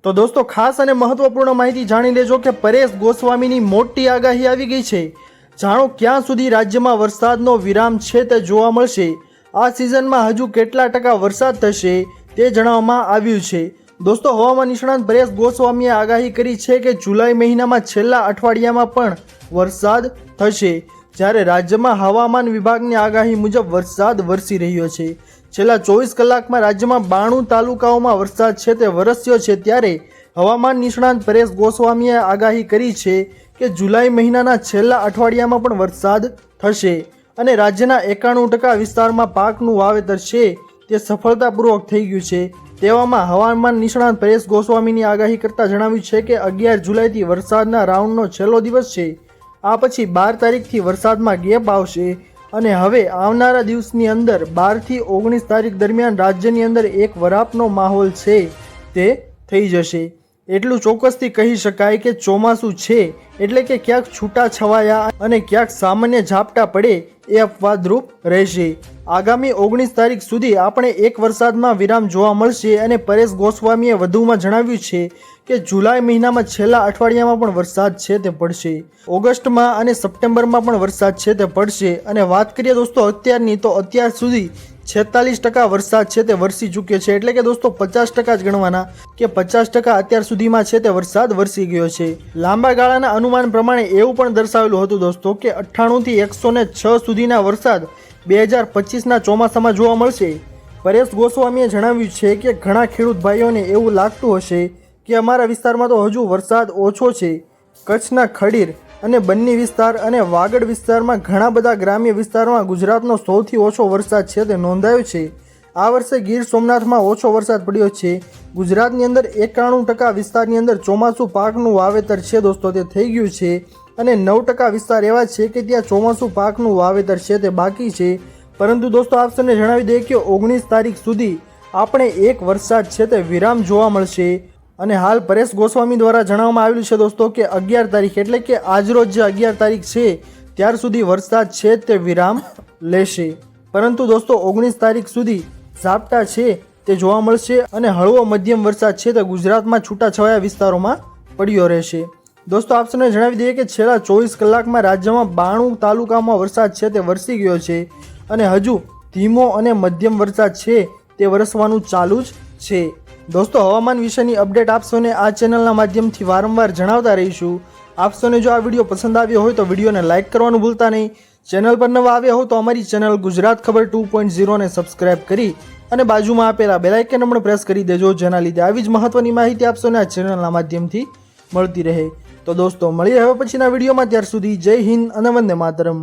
તો દોસ્તો ખાસ અને મહત્વપૂર્ણ માહિતી જાણી લેજો કે પરેશ ગોસ્વામીની મોટી આગાહી આવી ગઈ છે। જાણો ક્યાં સુધી રાજ્યમાં વરસાદનો વિરામ છે તે જોવા મળશે। આ સિઝનમાં હજુ કેટલા ટકા વરસાદ થશે તે જણાવવામાં આવ્યું છે। દોસ્તો હવામાન નિષ્ણાત પરેશ ગોસ્વામીએ આગાહી કરી છે કે જુલાઈ મહિનામાં છેલ્લા અઠવાડિયામાં પણ વરસાદ થશે, જ્યારે રાજ્યમાં હવામાન વિભાગની આગાહી મુજબ વરસાદ વરસી રહ્યો છે। છેલ્લા 24 કલાકમાં રાજ્યમાં 92 તાલુકાઓમાં વરસાદ છે તે વરસ્યો છે, ત્યારે હવામાન નિષ્ણાત પરેશ ગોસ્વામીએ આગાહી કરી છે કે જુલાઈ મહિનાના છેલ્લા અઠવાડિયામાં પણ વરસાદ થશે અને રાજ્યના 91% વિસ્તારમાં પાકનું વાવેતર છે તે સફળતાપૂર્વક થઈ ગયું છે। તેવામાં હવામાન નિષ્ણાત પરેશ ગોસ્વામીની આગાહી કરતાં જણાવ્યું છે કે 11 જુલાઈથી વરસાદના રાઉન્ડનો છેલ્લો દિવસ છે। આ પછી 12 તારીખથી વરસાદમાં ગેપ આવશે અને હવે આવનારા દિવસની અંદર 12 થી 19 તારીખ દરમિયાન રાજ્યની અંદર એક વરાપનો માહોલ છે તે થઈ જશે। એટલું ચોક્કસથી કહી શકાય કે ચોમાસું છે એટલે કે ક્યાંક છૂટા છવાયા અને ક્યાંક સામાન્ય ઝાપટા પડે એ અપવાદરૂપ રહેશે। આગામી 19 તારીખ સુધી આપણે એક વરસાદમાં વિરામ જોવા મળશે અને પરેશ ગોસ્વામીએ વધુમાં જણાવ્યું છે કે જુલાઈ મહિનામાં છેલ્લા અઠવાડિયામાં પણ વરસાદ છે તે પડશે। ઓગસ્ટમાં અને સપ્ટેમ્બરમાં પણ વરસાદ છે તે પડશે। અને વાત કરીએ દોસ્તો અત્યારની, તો અત્યાર સુધી 46% વરસાદ છે તે વરસી ચૂક્યો છે, એટલે કે દોસ્તો 50% જ ગણવાના કે 50% અત્યાર સુધીમાં છે તે વરસાદ વરસી ગયો છે। લાંબા ગાળાના અનુમાન પ્રમાણે એવું પણ દર્શાવેલું હતું દોસ્તો કે 98 થી 106 સુધીના વરસાદ 2025ના ચોમાસામાં જોવા મળશે। પરેશ ગોસ્વામીએ જણાવ્યું છે કે ઘણા ખેડૂત ભાઈઓને એવું લાગતું હશે કે અમારા વિસ્તારમાં તો હજુ વરસાદ ઓછો છે। કચ્છના ખડીર અને બન્ની વિસ્તાર અને વાગડ વિસ્તારમાં ઘણા બધા ગ્રામ્ય વિસ્તારમાં ગુજરાતનો સૌથી ઓછો વરસાદ છે તે નોંધાયો છે। આ વર્ષે ગીર સોમનાથમાં ઓછો વરસાદ પડ્યો છે। ગુજરાતની અંદર 91% વિસ્તારની અંદર ચોમાસું પાકનું વાવેતર છે દોસ્તો તે થઈ ગયું છે અને 9% વિસ્તાર એવા છે કે ત્યાં ચોમાસું પાકનું વાવેતર છે તે બાકી છે। પરંતુ દોસ્તો આપ સૌને જણાવી દઈએ કે 19 તારીખ સુધી આપણે એક વરસાદ છે તે વિરામ જોવા મળશે। અને હાલ પરેશ ગોસ્વામી દ્વારા જણાવવામાં આવેલું છે દોસ્તો કે 11 તારીખ એટલે કે આજરોજ જે 11 તારીખ છે ત્યાર સુધી વરસાદ છે તે વિરામ લેશે। પરંતુ દોસ્તો 19 તારીખ સુધી ઝાપટા છે તે જોવા મળશે અને હળવો મધ્યમ વરસાદ છે તે ગુજરાતમાં છૂટાછવાયા વિસ્તારોમાં પડ્યો રહેશે। દોસ્તો આપ સૌને જણાવી દઈએ કે છેલ્લા 24 કલાકમાં રાજ્યમાં 92 તાલુકામાં વરસાદ છે તે વરસી ગયો છે અને હજુ ધીમો અને મધ્યમ વરસાદ છે તે વરસવાનું ચાલુ જ છે। દોસ્તો હવામાન વિશેની અપડેટ આપ સૌને આ ચેનલના માધ્યમથી વારંવાર જણાવતા રહીશું। આપ સૌને જો આ વિડીયો પસંદ આવ્યો હોય તો વિડીયોને લાઇક કરવાનું ભૂલતા નહીં। ચેનલ પર નવા આવ્યા હો તો અમારી ચેનલ ગુજરાત ખબર 2.0 ને સબસ્ક્રાઇબ કરી અને બાજુમાં આપેલા બેલ આઇકન પણ પ્રેસ કરી દેજો, જેના લીધે આવી જ મહત્વની માહિતી આપ સૌને આ ચેનલના માધ્યમથી મળતી રહે। તો દોસ્તો મળીએ હવે પછીના વિડીયોમાં, ત્યાર સુધી જય હિન્દ અને વંદે માતરમ।